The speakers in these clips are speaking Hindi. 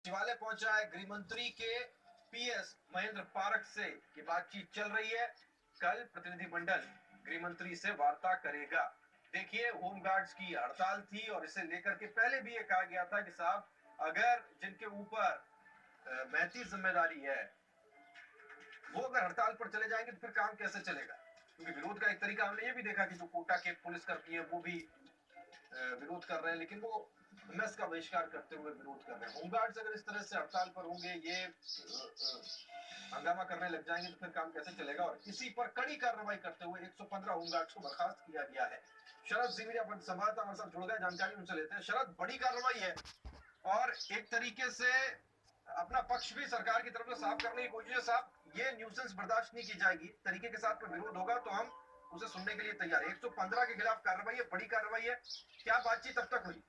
सचिवालय पहुंचा है गृह मंत्री के पीएस महेंद्र पारक से की बातचीत चल रही है। कल प्रतिनिधिमंडल गृह मंत्री से वार्ता करेगा। देखिए, होमगार्ड्स की हड़ताल थी और इसे लेकर के पहले भी ये कहा गया था कि साहब, अगर जिनके ऊपर महती जिम्मेदारी है वो अगर हड़ताल पर चले जाएंगे तो फिर काम कैसे चलेगा। क्योंकि विरोध का एक तरीका हमने ये भी देखा कि जो कोटा के पुलिस कर्मी है वो भी विरोध कर रहे हैं, लेकिन वो मेस का बहिष्कार करते हुए विरोध कर रहे हैं। होमगार्ड्स अगर इस तरह से हड़ताल पर होंगे, ये हंगामा करने लग जाएंगे तो फिर काम कैसे चलेगा। और इसी पर कड़ी कार्रवाई करते हुए 115 होमगार्ड्स को बर्खास्त किया गया है। शरद सिंह अपन संवाददाता हमारे साथ जुड़ गए, जानकारी उनसे लेते हैं। शरद, बड़ी कार्रवाई है और एक तरीके से अपना पक्ष भी सरकार की तरफ से साफ करने की कोशिश है। साहब, ये न्यूसेंस बर्दाश्त नहीं की जाएगी, तरीके के साथ में विरोध होगा तो हम उसे सुनने के लिए तैयार है। 115 के खिलाफ कार्रवाई है, बड़ी कार्रवाई है। क्या बातचीत अब तक हुई?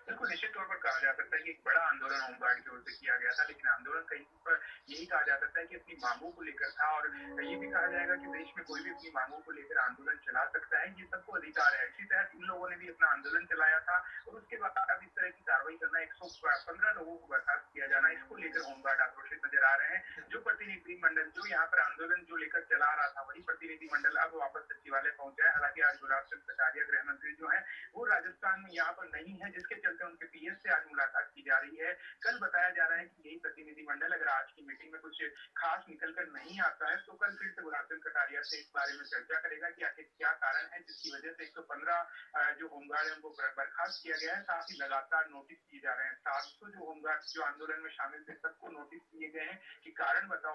बिल्कुल, निश्चित तौर पर कहा जा सकता है कि एक बड़ा आंदोलन होमगार्ड की ओर से किया गया था, लेकिन आंदोलन कहीं पर यही कहा जा सकता है कि अपनी मांगों को लेकर था। और ये भी कहा जाएगा कि देश में कोई भी अपनी मांगों को लेकर आंदोलन चला सकता है, ये सबको अधिकार है। इसी तहत इन लोगों ने भी अपना आंदोलन चलाया था और उसके बाद अब इस तरह की कार्रवाई करना, 115 लोगों को बर्खास्त किया जाना, इसको लेकर होमगार्ड आक्रोशित नजर आ रहे हैं। जो प्रतिनिधिमंडल जो यहाँ पर आंदोलन जो लेकर चला रहा था, वही प्रतिनिधिमंडल अब वापस सचिवालय पहुंचा है। हालांकि आज गुलाब चंद कटारिया गृह मंत्री जो है वो राजस्थान में यहाँ पर नहीं है, जिसके चलते उनके पीएस से आज मुलाकात की जा रही है। कल बताया जा रहा है कि यही प्रतिनिधिमंडल अगर आज की मीटिंग में कुछ खास निकल कर नहीं आता है तो कल फिर से गुलाब चंद कटारिया से इस बारे में चर्चा करेगा कि आखिर क्या कारण है जिसकी वजह से 115 जो होमगार्ड है उनको बर्खास्त किया गया है। साथ ही लगातार नोटिस किए जा रहे हैं। 700 जो होमगार्ड जो आंदोलन में शामिल थे सबको नोटिस किए गए हैं कि कारण बताओ।